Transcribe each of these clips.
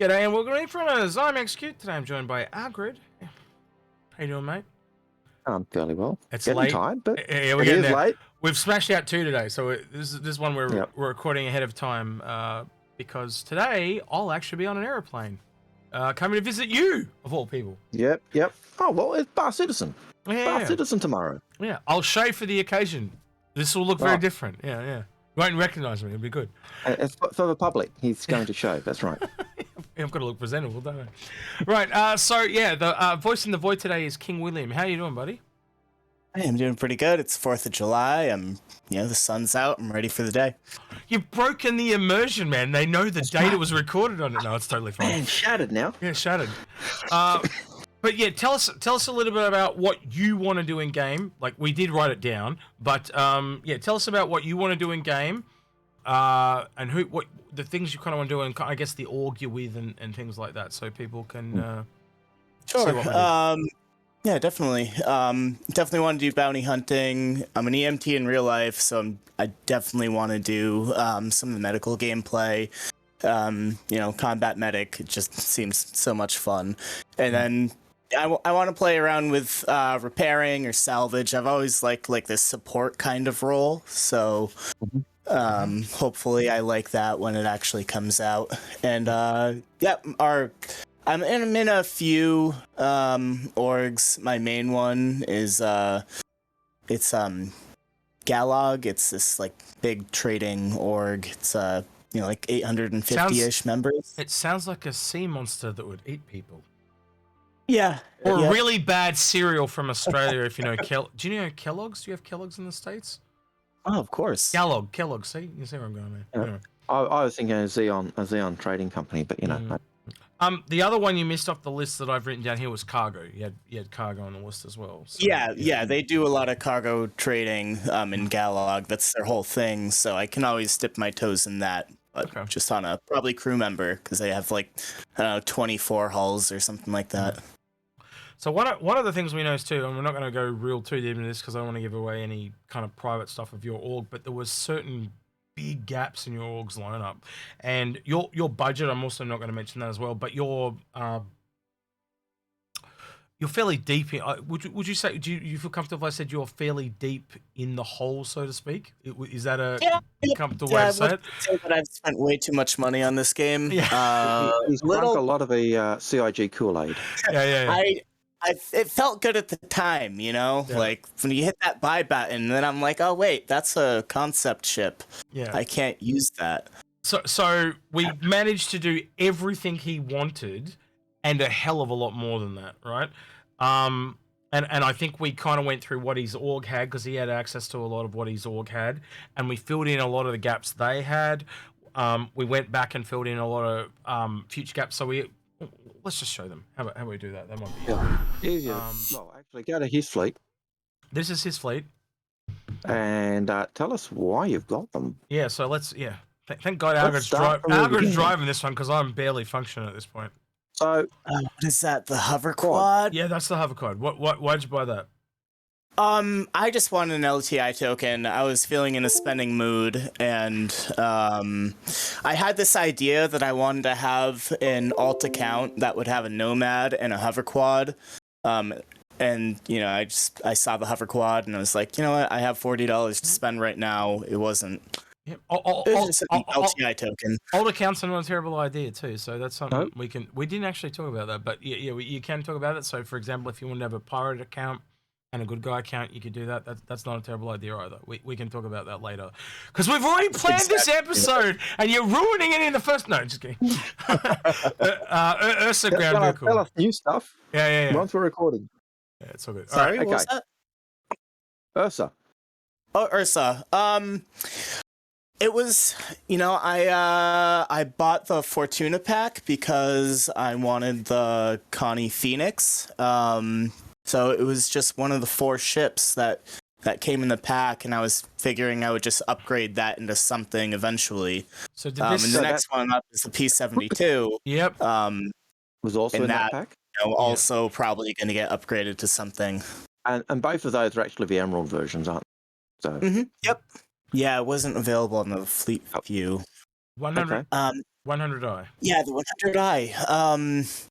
G'day and welcome to Inforunners. I'm Execute. Today I'm joined by Algared. How you doing, mate? I'm fairly well. It's getting late. tired, but Yeah, we're it getting is there. late. We've smashed out 2 today, so this is one we're Yep. recording ahead of time because today I'll actually be on an aeroplane coming to visit you, of all people. Yep. Oh, well, it's Bar Citizen. Yeah. Bar Citizen tomorrow. Yeah, I'll shave for the occasion. This will look very different. Yeah. You won't recognise me. It'll be good. It's for the public. He's going to show. That's right. I've got to look presentable, don't I? Right, so yeah, the voice in the void today is King William. How you doing, buddy? Hey, I'm doing pretty good. It's 4th of July. The sun's out. I'm ready for the day. You've broken the immersion, man. They know the date it was recorded on it. No, it's totally fine. Man, shattered now. Yeah, shattered. But yeah, tell us a little bit about what you want to do in game. Like, we did write it down, but yeah, tell us about what you want to do in game, and what the things you kind of want to do, and I guess the org you're with and things like that, so people can Sure. see what we do. Yeah, definitely. Definitely want to do bounty hunting. I'm an EMT in real life, so I definitely want to do some of the medical gameplay. Combat medic. It just seems so much fun. And then I want to play around with repairing or salvage. I've always liked this support kind of role, so hopefully I like that when it actually comes out. And I'm in a few orgs. My main one is it's Galog. It's this big trading org. It's 850-ish members. It sounds like a sea monster that would eat people. Yeah. Or a really bad cereal from Australia, if you know do you know Kellogg's? Do you have Kellogg's in the States? Oh, of course. Kellogg. See, you see where I'm going there. Yeah. Anyway. I was thinking a Xeon trading company, but The other one you missed off the list that I've written down here was cargo. You had cargo on the list as well. So, yeah, they do a lot of cargo trading in Galog. That's their whole thing, so I can always dip my toes in that. But just on a probably crew member, because they have 24 hulls or something like that. So one of the things we noticed too, and we're not going to go real too deep into this because I don't want to give away any kind of private stuff of your org, but there was certain big gaps in your org's lineup, and your budget. I'm also not going to mention that as well, but you're fairly deep in. Would you say? Do you feel comfortable if I said you're fairly deep in the hole, so to speak? Is that a comfortable way to say it? But I've spent way too much money on this game. Yeah. He's drunk a lot of the CIG Kool-Aid. Yeah. It felt good at the time, like when you hit that buy button, then I'm like, oh wait, that's a concept ship. Yeah, I can't use that. So we managed to do everything he wanted, and a hell of a lot more than that, right? And I think we kind of went through what his org had because he had access to a lot of what his org had, and we filled in a lot of the gaps they had. We went back and filled in a lot of future gaps. So let's just show them. How about we do that? That might be easier. Well, actually, go to his fleet. This is his fleet. And tell us why you've got them. Yeah, so let's, thank God Algared's driving this one because I'm barely functioning at this point. So, what is that, the hover quad? Yeah, that's the hover quad. Why'd you buy that? I just wanted an LTI token. I was feeling in a spending mood, and I had this idea that I wanted to have an alt account that would have a nomad and a hover quad. And I saw the hover quad, and I was like, you know what? I have $40 to spend right now. It wasn't. Yeah. It was just an LTI token. Alt accounts are not a terrible idea too. So that's something we didn't actually talk about that, but you can talk about it. So for example, if you want to have a pirate account and a good guy account, you could do that. That's not a terrible idea either. We can talk about that later. Because we've already planned this episode, and you're ruining it in the first... No, just kidding. Ursa ground vehicle. Tell us new stuff. Yeah. Once we're recording. Yeah, it's all good. Sorry, what was that? Ursa. Oh, Ursa. It was, I bought the Fortuna pack because I wanted the Connie Phoenix. So it was just one of the 4 ships that came in the pack, and I was figuring I would just upgrade that into something eventually. So did this, and the next one up is the P-72. Yep. Was also in that pack. Also probably going to get upgraded to something. And both of those are actually the Emerald versions, aren't they? So. Yep. Yeah, it wasn't available on the Fleet View. 100, Okay. 100i. Yeah, the 100i.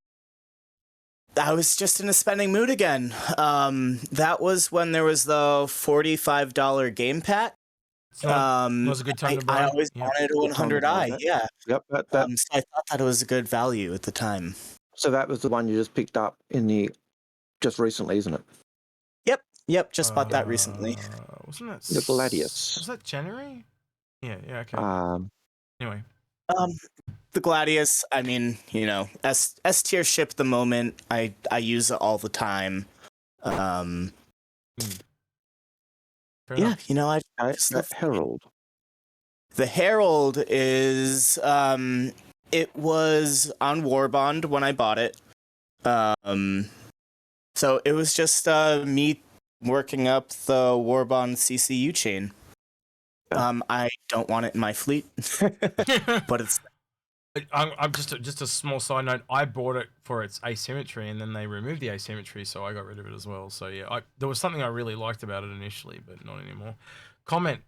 I was just in a spending mood again. That was when there was the $45 game pack. Was a good time to buy. I always Yep. wanted a Good time to buy 100i. that. Yeah. Yep. So I thought that it was a good value at the time. So that was the one you just picked up just recently, isn't it? Yep. Just bought that recently. Wasn't that The Gladius. Was that January? Yeah. Okay. Anyway. The Gladius. I mean, S tier ship at the moment. I use it all the time. Fair Yeah. enough. I just love Herald. The Herald is it was on Warbond when I bought it. So it was just me working up the Warbond CCU chain. I don't want it in my fleet, but it's. I'm just a small side note. I bought it for its asymmetry, and then they removed the asymmetry, so I got rid of it as well. So yeah, there was something I really liked about it initially, but not anymore. Comment.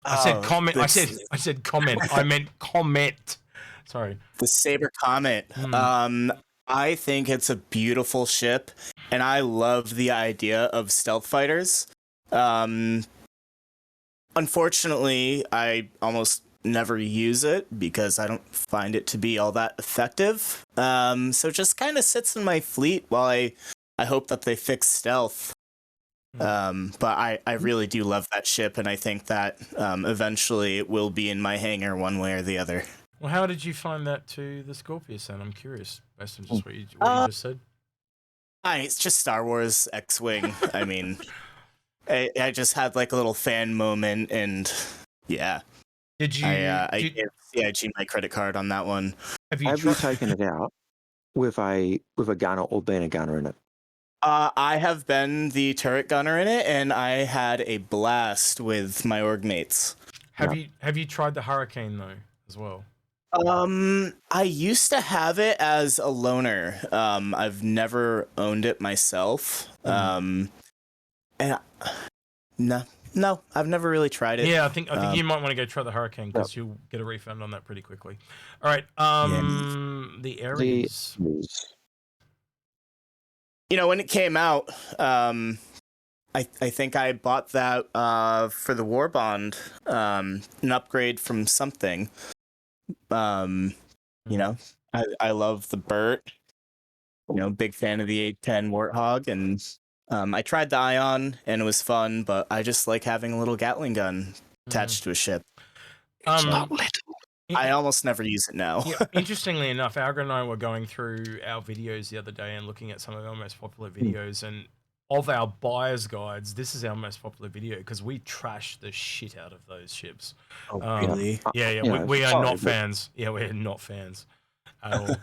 I said comment. I said comment. I meant comment. Sorry. The Saber Comet. I think it's a beautiful ship, and I love the idea of stealth fighters. Unfortunately, I almost never use it because I don't find it to be all that effective. So it just kind of sits in my fleet while I hope that they fix stealth. But I really do love that ship, and I think that eventually it will be in my hangar one way or the other. Well, how did you find that to the Scorpius then? I'm curious, based on just what you just said. It's just Star Wars X-Wing. I mean, I just had like a little fan moment, and yeah. Did you? I gave CIG my credit card on that one. Have you taken it out with a gunner or been a gunner in it? I have been the turret gunner in it, and I had a blast with my org mates. Have you tried the Hurricane though as well? I used to have it as a loner. I've never owned it myself. And no, I've never really tried it. Yeah, I think you might want to go try the Hurricane because you'll get a refund on that pretty quickly. All right, the Ares. When it came out, I think I bought that for the Warbond, an upgrade from something. I love the Burt. Big fan of the A10 Warthog, and I tried the Ion, and it was fun, but I just like having a little Gatling gun attached to a ship. It's not little. I almost never use it now. Yeah, interestingly enough, Algared and I were going through our videos the other day and looking at some of our most popular videos, and of our buyer's guides, this is our most popular video because we trash the shit out of those ships. Oh, really? Yeah. We are not fans. Yeah, we're not fans at all.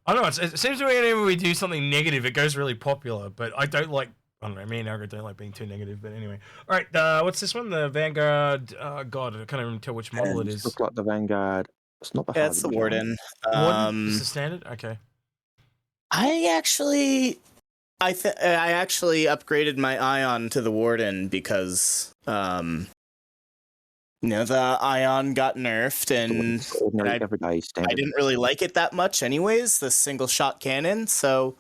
I don't know. It seems to me whenever we do something negative, it goes really popular, but I don't like. I don't know. Me and Algared don't like being too negative, but anyway. All right. What's this one? The Vanguard. God, I can't even tell which model it is. Looks like the Vanguard. It's not the. Yeah, it's the Warden. Warden? Is the standard? Okay. I actually upgraded my Ion to the Warden because the Ion got nerfed, and I didn't really like it that much anyways, the single shot cannon, so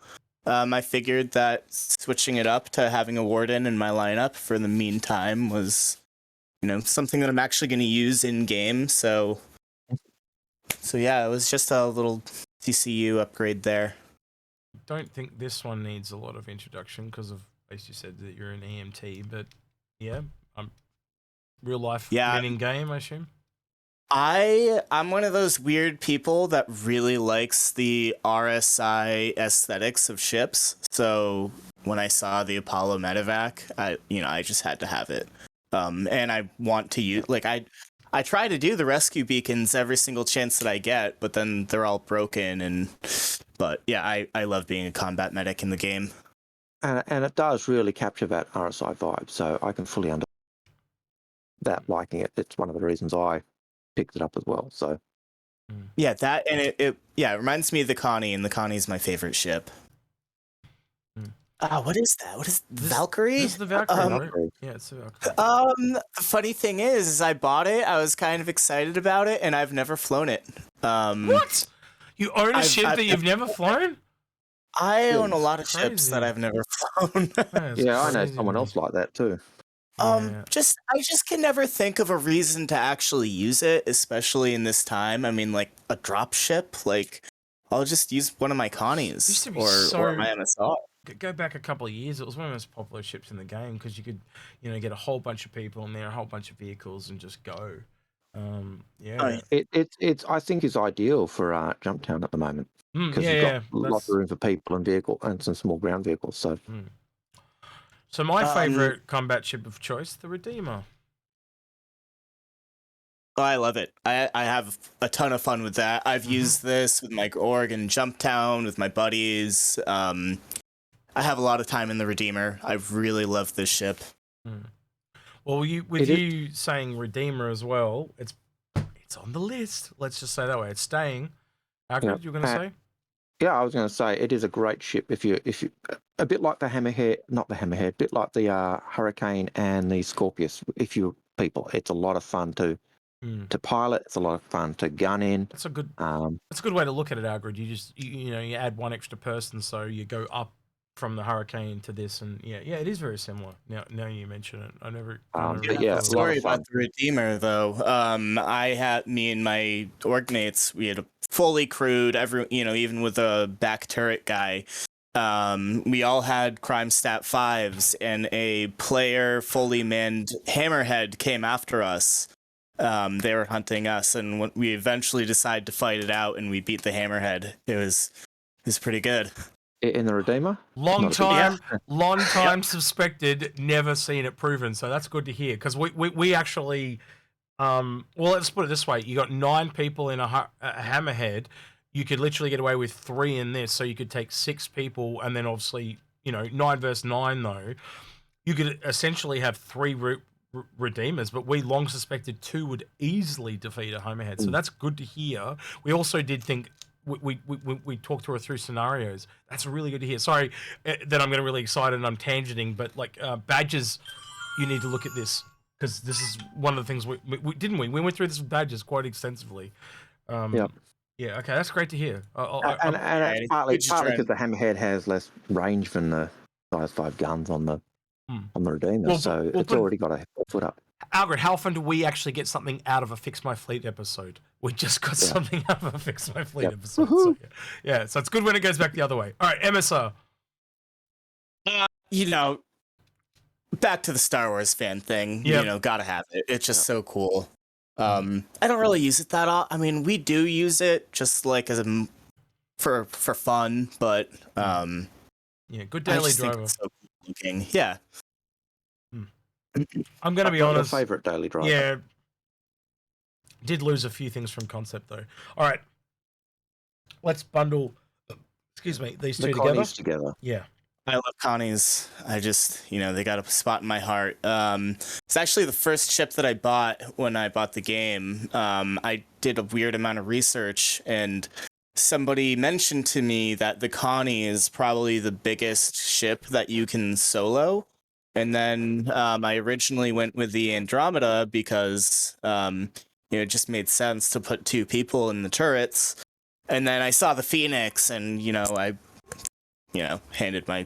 I figured that switching it up to having a Warden in my lineup for the meantime was something that I'm actually going to use in game, so yeah, it was just a little TCU upgrade there. Don't think this one needs a lot of introduction because of, as you said, that you're an EMT, but yeah, real life winning game, I assume. I'm one of those weird people that really likes the RSI aesthetics of ships. So when I saw the Apollo medevac, I just had to have it. And I want to use I try to do the rescue beacons every single chance that I get, but then they're all broken. But yeah, I love being a combat medic in the game. And it does really capture that RSI vibe, so I can fully understand that liking it. It's one of the reasons I picked it up as well. So yeah, that and it reminds me of the Connie, and the Connie's my favorite ship. What is that? What is This- Valkyrie? This is the Valkyrie, right? Valkyrie. Yeah, it's the Valkyrie. The funny thing is I bought it. I was kind of excited about it, and I've never flown it. What? You own a ship that you've never flown? I own a lot of ships Crazy. that I've never flown. That is Yeah, I know crazy, someone man. else like that too. Yeah. I just can never think of a reason to actually use it, especially in this time. I mean, like a drop ship, like I'll just use one of my Used Connies to be or my MSR. Go back a couple of years, it was one of the most popular ships in the game because you could, get a whole bunch of people in there, a whole bunch of vehicles, and just go. Yeah. It's I think it's ideal for Jumptown at the moment because you've got lots of room for people and vehicle and some small ground vehicles. So So my favorite combat ship of choice, the Redeemer. Oh, I love it. I have a ton of fun with that. I've used this with my org and Jumptown with my buddies. I have a lot of time in the Redeemer. I really love this ship. Well, you saying Redeemer as well, it's on the list. Let's just say that way. It's staying. Algared, you were going to say? Yeah, I was going to say it is a great ship. If you a bit like the Hammerhead, not the Hammerhead, a bit like the Hurricane and the Scorpius. If you people, it's a lot of fun to pilot. It's a lot of fun to gun in. That's a good way to look at it, Algared. You just you add one extra person, so you go up from the Hurricane to this, and yeah, it is very similar. Now you mention it, I never Sorry about the Redeemer though. Me and my org mates, we had a fully crewed, even with a back turret guy. We all had crime stat 5s, and a player fully manned Hammerhead came after us. They were hunting us, and we eventually decided to fight it out, and we beat the Hammerhead. It was pretty good. In the Redeemer? Long time suspected, never seen it proven. So that's good to hear because we actually, well, let's put it this way: you got 9 people in a Hammerhead. You could literally get away with 3 in this, so you could take 6 people, and then obviously 9 versus 9 though. You could essentially have 3 Redeemers, but we long suspected 2 would easily defeat a Hammerhead. So that's good to hear. We also did think. We talked through scenarios. That's really good to hear. Sorry that I'm getting really excited and I'm tangenting, but like badges, you need to look at this because this is one of the things we went through this with badges quite extensively. Yeah. Okay, that's great to hear. And it's partly because the Hammerhead has less range than the size 5 guns on the Redeemer, so it's already got a foot up. Algared, how often do we actually get something out of a Fix My Fleet episode? We just got something out of a Fix My Fleet episode. So, so it's good when it goes back the other way. All right, MSR. Back to the Star Wars fan thing. Gotta have it. It's just so cool. I don't really use it that often. I mean, we do use it just like for fun, but good daily driver. Think it's so cool looking. Yeah. I'm going to be honest. My favorite daily driver. Yeah. Did lose a few things from concept though. All right. Let's bundle, these two together. Yeah. I love Connies. I just, they got a spot in my heart. It's actually the first ship that I bought when I bought the game. I did a weird amount of research, and somebody mentioned to me that the Connie is probably the biggest ship that you can solo. And then I originally went with the Andromeda because it just made sense to put 2 people in the turrets. And then I saw the Phoenix, and I handed my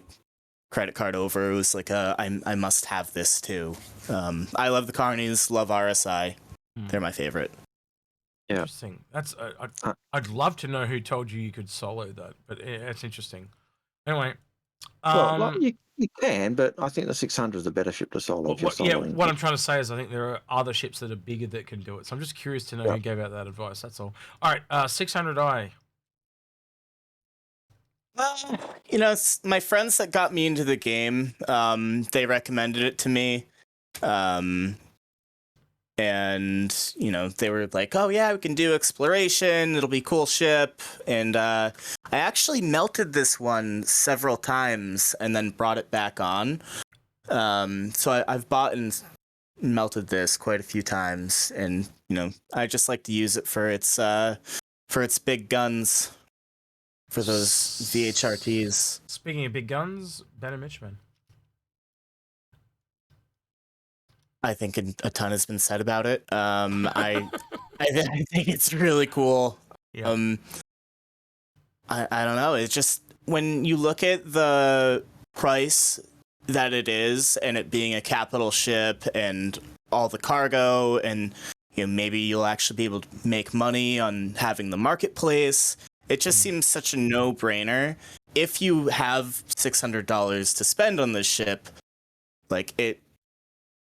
credit card over. It was like I must have this too. I love the Carnies, love RSI. They're my favorite. Yeah. Interesting. That's I'd love to know who told you could solo that, but it's interesting. Anyway. You can, but I think the 600 is a better ship to solo. What I'm trying to say is I think there are other ships that are bigger that can do it. So I'm just curious to know who gave out that advice. That's all. All right, 600i. My friends that got me into the game, they recommended it to me. And, they were like, oh, yeah, we can do exploration. It'll be a cool ship. And I actually melted this one several times and then brought it back on. So I've bought and melted this quite a few times. And, I just like to use it for its big guns. for those VHRTs. Speaking of big guns, Ben and Mitch, man. I think a ton has been said about it. I think it's really cool. Yeah. I don't know. It's just when you look at the price that it is, and it being a capital ship, and all the cargo, and maybe you'll actually be able to make money on having the marketplace. It just seems such a no-brainer. If you have $600 to spend on this ship, like it.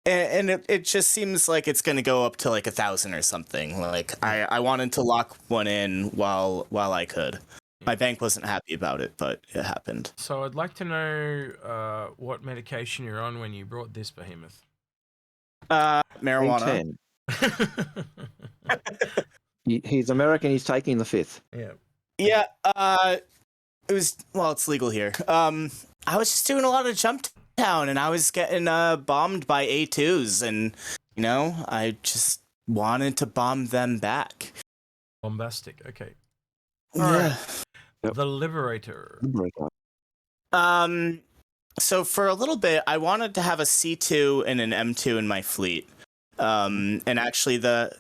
And it just seems like it's going to go up to like 1,000 or something. Like I wanted to lock one in while I could. My bank wasn't happy about it, but it happened. So I'd like to know what medication you're on when you brought this behemoth. Marijuana. He's American. He's taking the 5th. Yeah. Yeah. It's legal here. I was just doing a lot of jump town, and I was getting bombed by A2s, and I just wanted to bomb them back. Bombastic. Okay. Yeah. Yep. The Liberator. So for a little bit, I wanted to have a C2 and an M2 in my fleet. And actually, to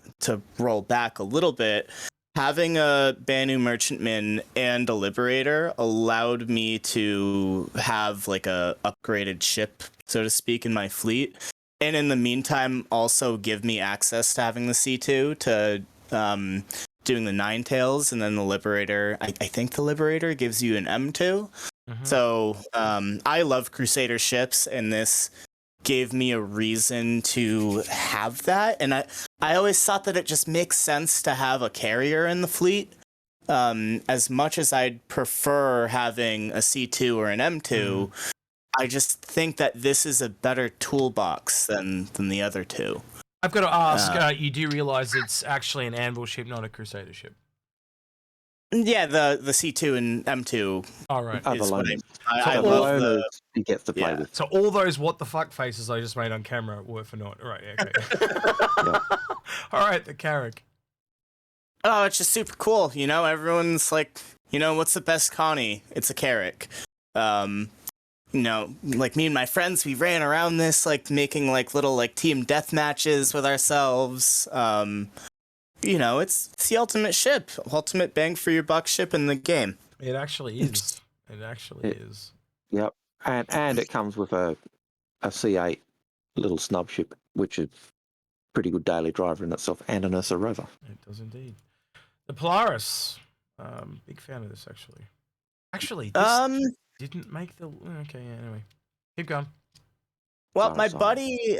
roll back a little bit, having a Banu Merchantman and a Liberator allowed me to have like a upgraded ship, so to speak, in my fleet. And in the meantime, also give me access to having the C2 to doing the Nine Tails, and then the Liberator. I think the Liberator gives you an M2. Mm-hmm. So I love Crusader ships, and this gave me a reason to have that. And I always thought that it just makes sense to have a carrier in the fleet. As much as I'd prefer having a C2 or an M2, I just think that this is a better toolbox than the other two. I've got to ask, you do realize it's actually an Anvil ship, not a Crusader ship? Yeah, the C2 and M2. All right. Is what I love he gets to play with. So all those what the fuck faces I just made on camera were for naught. Right, okay. All right, the Carrack. Oh, it's just super cool. Everyone's like, what's the best Connie? It's a Carrack. Like me and my friends, we ran around this, like making like little like team death matches with ourselves. It's the ultimate ship, ultimate bang for your buck ship in the game. It actually is. It actually is. Yep, and it comes with a C8 little snub ship, which is pretty good daily driver in itself, and an Ursa rover. It does indeed. The Polaris, big fan of this actually. Actually, this didn't make the. Okay, yeah, anyway, keep going. Well, my buddy, he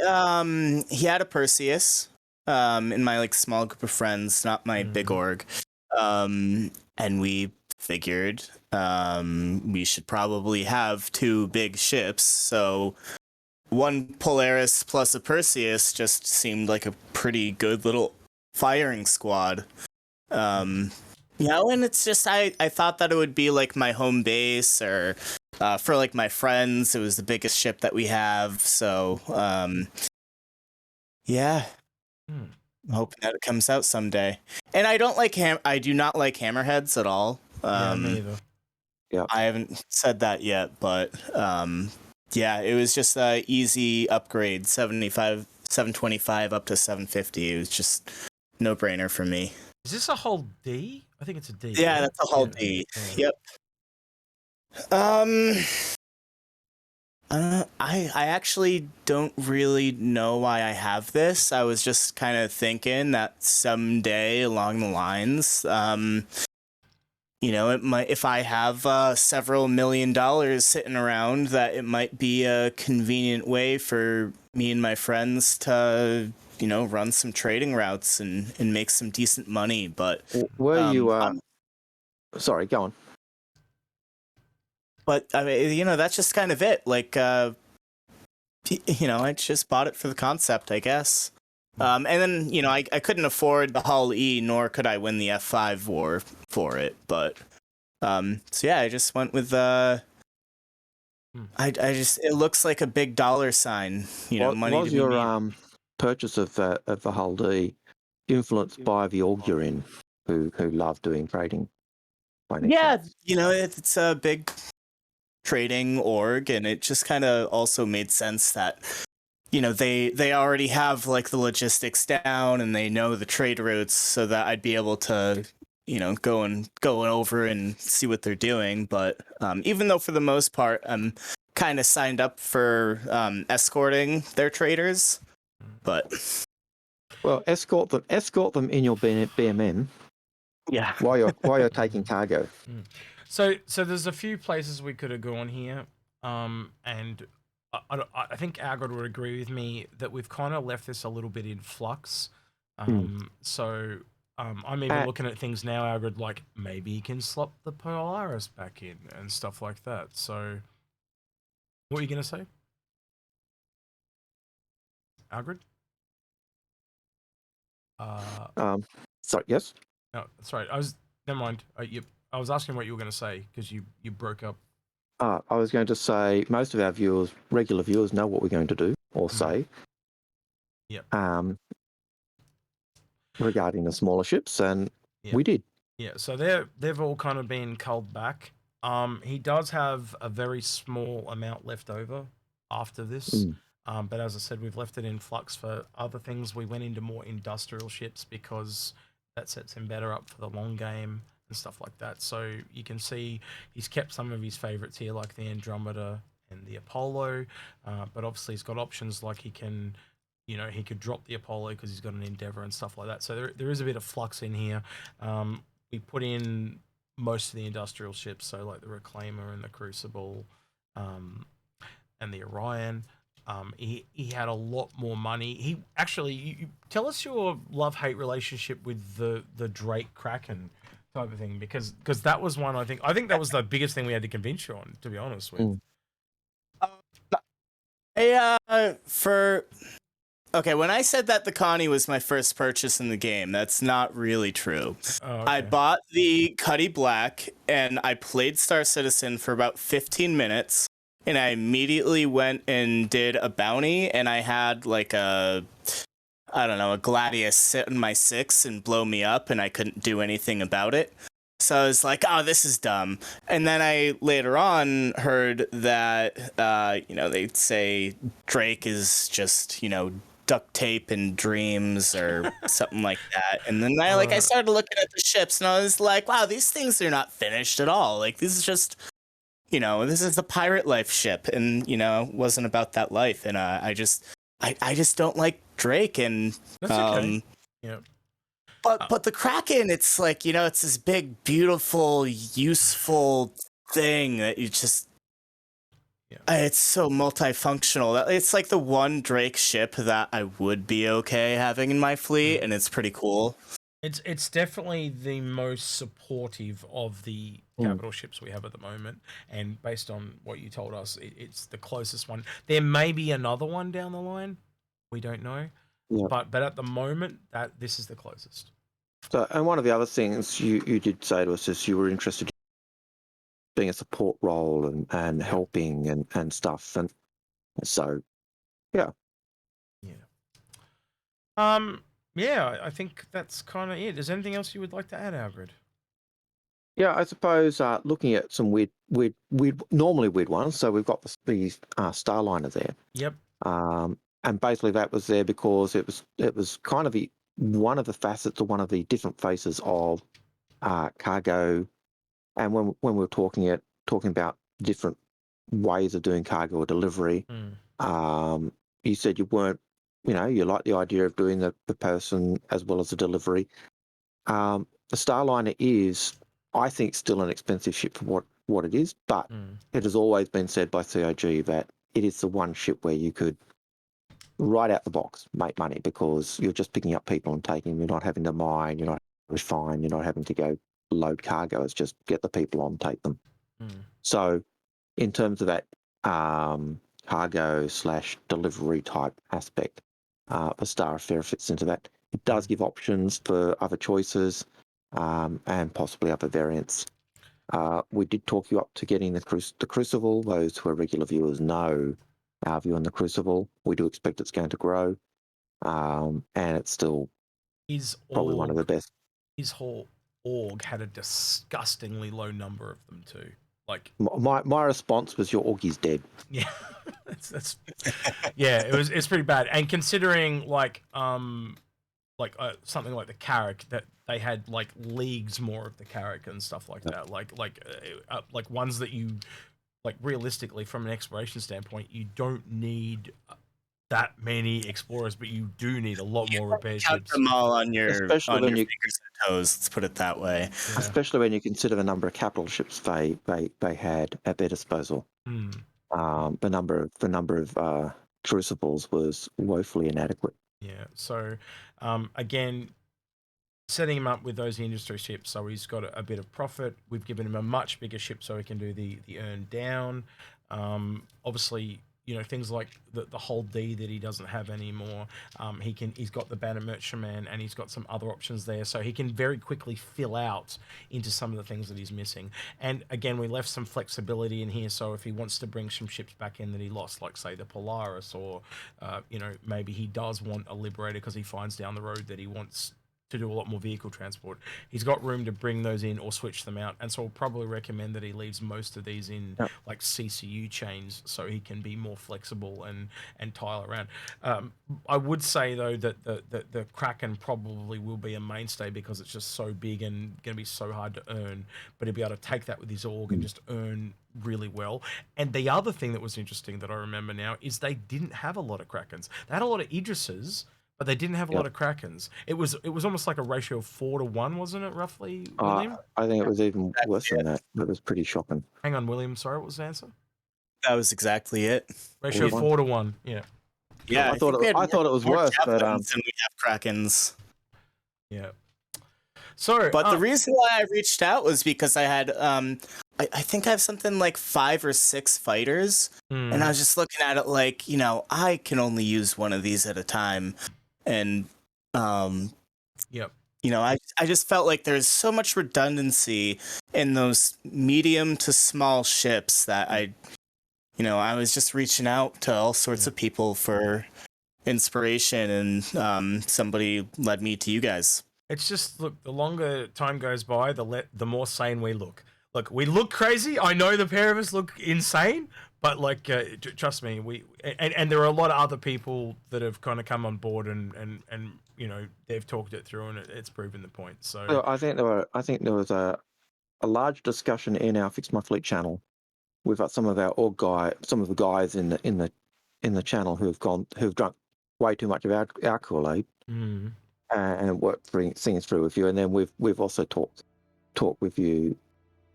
had a Perseus. In my like small group of friends, not my big org, and we figured we should probably have two big ships. So one Polaris plus a Perseus just seemed like a pretty good little firing squad. And it's just I thought that it would be like my home base, or for like my friends, it was the biggest ship that we have. So yeah. I'm hoping that it comes out someday. And I don't like I do not like hammerheads at all. Me either. Yeah. I haven't said that yet, but it was just a easy upgrade, 725 up to 750. It was just no brainer for me. Is this a whole D? I think it's a D. Yeah, that's a whole D. Yep. I actually don't really know why I have this. I was just kind of thinking that someday along the lines, it might, if I have several $1 million sitting around, that it might be a convenient way for me and my friends to, run some trading routes and make some decent money. But were you? Sorry, go on. But I mean, that's just kind of it. Like, I just bought it for the concept, I guess. And then, I couldn't afford the Hull E, nor could I win the F5 war for it. But, so yeah, I just went with, it looks like a big dollar sign, money was to be your made. Purchase of the Hull D influenced by the org you're in, who love doing trading? by any Yeah, chance? it's a big trading org, and it just kind of also made sense that they already have like the logistics down and they know the trade routes, so that I'd be able to go over and see what they're doing. But even though for the most part I'm kind of signed up for escorting their traders, but Well, escort them in your BMM yeah. while you're taking cargo. So there's a few places we could have gone here, and I think Algared would agree with me that we've kind of left this a little bit in flux. So I'm even looking at things now, Algared, like maybe you can slot the Polaris back in and stuff like that. So what are you gonna say, Algared? Sorry, yes. No, that's right. Never mind. I was asking what you were gonna say because you broke up. I was going to say most of our viewers, regular viewers, know what we're going to do or say. Yep. Regarding the smaller ships, and we did. Yeah, so they've all kind of been culled back. He does have a very small amount left over after this. But as I said, we've left it in flux for other things. We went into more industrial ships because that sets him better up for the long game and stuff like that. So you can see he's kept some of his favorites here, like the Andromeda and the Apollo. But obviously he's got options like he could drop the Apollo because he's got an Endeavour and stuff like that. So there is a bit of flux in here. We put in most of the industrial ships, so like the Reclaimer and the Crucible, and the Orion. He had a lot more money. He actually, you tell us your love-hate relationship with the Drake Kraken type of thing, because that was one I think that was the biggest thing we had to convince you on, to be honest with. Okay, when I said that the Connie was my first purchase in the game, that's not really true. Oh, okay. I bought the Cuddy Black, and I played Star Citizen for about 15 minutes, and I immediately went and did a bounty, and I had like a Gladius sit in my 6 and blow me up, and I couldn't do anything about it. So I was like, oh, this is dumb. And then I later on heard that, they'd say Drake is just, duct tape and dreams or something like that. And then I started looking at the ships and I was like, wow, these things are not finished at all. Like, this is just, this is the pirate life ship, and, it wasn't about that life. And I just don't like Drake. And that's okay. Yeah. But the Kraken, it's like, it's this big, beautiful, useful thing that you just... It's so multifunctional. It's like the one Drake ship that I would be okay having in my fleet, and it's pretty cool. It's definitely the most supportive of the capital ships we have at the moment, and based on what you told us, it's the closest one. There may be another one down the line. We don't know. Yeah. But at the moment, this is the closest. So, and one of the other things you did say to us is you were interested in being a support role and helping and stuff, and so yeah. I think that's kind of it. Is there anything else you would like to add, Algared? Yeah, I suppose looking at some weird normally weird ones. So we've got the Starliner there. Yep. And basically that was there because it was kind of one of the facets or one of the different faces of cargo. And when we were talking about different ways of doing cargo or delivery, you said you weren't, you like the idea of doing the person as well as the delivery. The Starliner is, I think, still an expensive ship for what it is, but it has always been said by CIG that it is the one ship where you could, right out the box, make money because you're just picking up people and taking them. You're not having to mine, you're not refine, you're not having to go load cargo. It's just get the people on, take them. So in terms of that cargo / delivery type aspect, the Star Affair fits into that. It does give options for other choices and possibly other variants. We did talk you up to getting the Crucible. Those who are regular viewers know our view on the Crucible. We do expect it's going to grow, and it's still probably one of the best. His whole org had a disgustingly low number of them too. Like my response was, your Augie's dead. yeah, that's yeah, it's pretty bad. And considering like something like the Carrack, that they had like leagues more of the Carrack and stuff like that, like ones that you like realistically from an exploration standpoint, you don't need that many explorers, but you do need a lot more repair Count ships. them all on your Especially when fingers and toes. Let's put it that way. Yeah. Especially when you consider the number of capital ships they had at their disposal. The number of crucibles was woefully inadequate. Yeah. So, again, setting him up with those industry ships, so he's got a bit of profit. We've given him a much bigger ship so he can do the earn down. Obviously, you know, things like the whole D that he doesn't have anymore. He's got the Banner Merchantman, and he's got some other options there, so he can very quickly fill out into some of the things that he's missing. And again, we left some flexibility in here, so if he wants to bring some ships back in that he lost, like say the Polaris, or you know, maybe he does want a Liberator because he finds down the road that he wants to do a lot more vehicle transport, he's got room to bring those in or switch them out. And so I'll probably recommend that he leaves most of these in like CCU chains so he can be more flexible and tile around. I would say though that the Kraken probably will be a mainstay because it's just so big and going to be so hard to earn, but he'll be able to take that with his org and just earn really well. And the other thing that was interesting that I remember now is they didn't have a lot of Krakens. They had a lot of Idrises, but they didn't have a lot of Krakens. It was almost like a ratio of 4-to-1, wasn't it, roughly, William? I think it was even worse than that. It was pretty shocking. Hang on, William. Sorry, what was the answer? That was exactly it. Ratio 4-to-1. Yeah. Yeah, I thought it was worse, but than we have Krakens. Yeah. So, but the reason why I reached out was because I had I think I have something like 5 or 6 fighters, and I was just looking at it like, you know, I can only use one of these at a time. And yep. You know, I just felt like there's so much redundancy in those medium to small ships that I was just reaching out to all sorts of people for inspiration, and somebody led me to you guys. It's just, look, the longer time goes by, the more sane we look. Look, we look crazy. I know the pair of us look insane, but like, trust me, and there are a lot of other people that have kind of come on board and you know, they've talked it through and it's proven the point. So I think there was a large discussion in our Fix My Fleet channel with some of the guys in the channel who've drunk way too much of our Kool-Aid and worked things through with you, and then we've also talked with you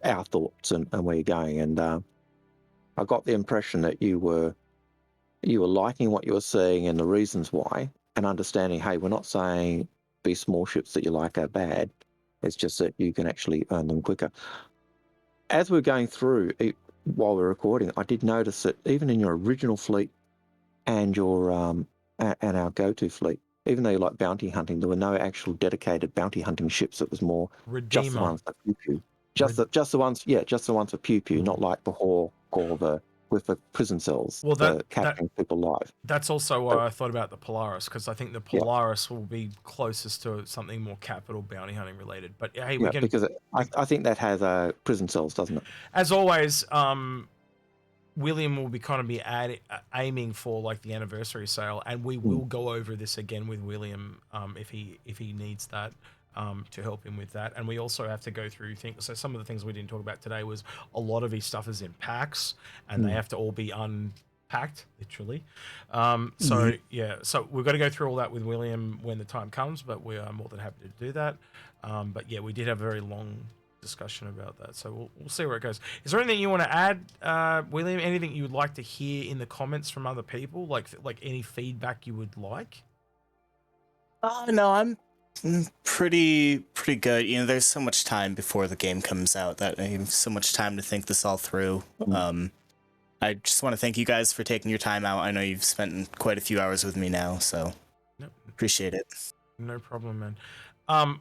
our thoughts and where you're going, and I got the impression that you were liking what you were seeing and the reasons why, and understanding, hey, we're not saying these small ships that you like are bad, it's just that you can actually earn them quicker. As we're going through while we're recording, I did notice that even in your original fleet and your and our go-to fleet, even though you like bounty hunting, there were no actual dedicated bounty hunting ships. It was more Redeemer. just the ones for pew pew, just the ones for pew pew, not like the Hawk or with the prison cells. Well, capturing people live. That's also why I thought about the Polaris, because I think the Polaris will be closest to something more capital bounty hunting related. But hey, we can, because I think that has prison cells, doesn't it? As always, William will be aiming for like the anniversary sale, and we will go over this again with William if he needs that to help him with that. And we also have to go through things. So some of the things we didn't talk about today was a lot of his stuff is in packs, and they have to all be unpacked, literally. So we've got to go through all that with William when the time comes, but we are more than happy to do that. But yeah, we did have a very long discussion about that, so we'll see where it goes. Is there anything you want to add, William? Anything you would like to hear in the comments from other people, like any feedback you would like? No, I'm pretty good. You know, there's so much time before the game comes out that I have so much time to think this all through. I just want to thank you guys for taking your time out. I know you've spent quite a few hours with me now, so appreciate it. No problem, man.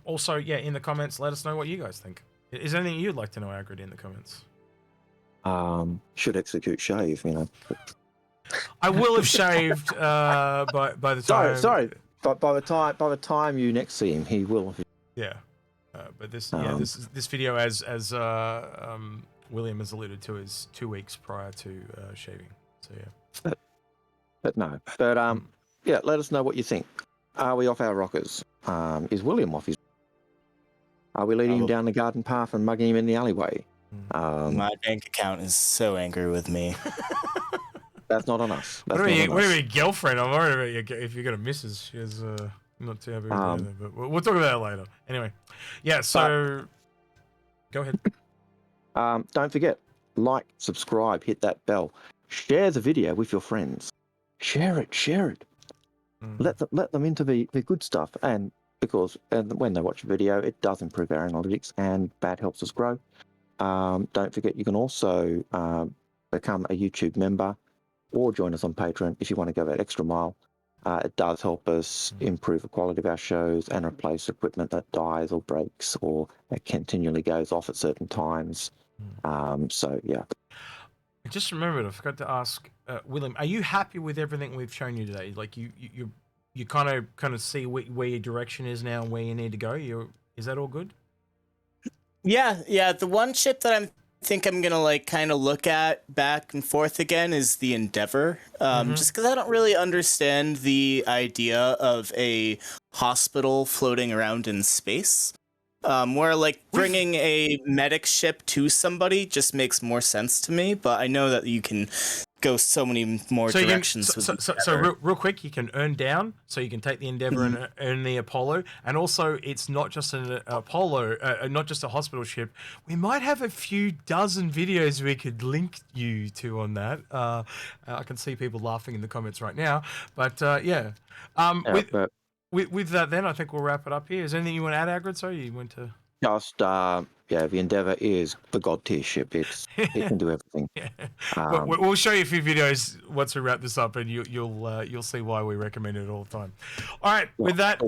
Also, in the comments, let us know what you guys think. Is there anything you'd like to know, Algared, in the comments? Should Execute shave, you know? I will have shaved by the time. Sorry. But by the time you next see him, he will have. Yeah. But this this video, as William has alluded to, is 2 weeks prior to shaving. So yeah. But no. But yeah, let us know what you think. Are we off our rockers? Is William off his? Are we leading him down the garden path and mugging him in the alleyway? My bank account is so angry with me. That's not on us. What about your girlfriend? I'm worried about if you got a missus. She's not too happy with anything, but we'll talk about that later. Anyway, yeah. So go ahead. Don't forget, like, subscribe, hit that bell, share the video with your friends. Share it. Let them into the good stuff, and when they watch a video, it does improve our analytics, and that helps us grow. Don't forget, you can also become a YouTube member or join us on Patreon if you want to go that extra mile. It does help us improve the quality of our shows and replace equipment that dies or breaks or that continually goes off at certain times. So yeah. I just remembered, I forgot to ask William, are you happy with everything we've shown you today? Like you kind of see where your direction is now and where you need to go. Is that all good? Yeah. The one ship that I think I'm gonna like kind of look at back and forth again is the Endeavor, just because I don't really understand the idea of a hospital floating around in space. Where like bringing a medic ship to somebody just makes more sense to me, but I know that you can go so many more directions. So real quick, you can earn down, so you can take the Endeavor and earn the Apollo, and also it's not just an Apollo, not just a hospital ship. We might have a few dozen videos we could link you to on that. I can see people laughing in the comments right now, but yeah. With that, then I think we'll wrap it up here. Is there anything you want to add, Algared? Sorry, you went to just the Endeavor is the god tier ship. It can do everything. We'll show you a few videos once we wrap this up, and you'll see why we recommend it all the time. All right, with that,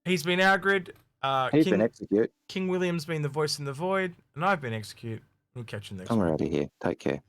he's been Algared. He's been Execute. King William's been the voice in the void, and I've been Execute. We'll catch you next. I'm out of here. Take care.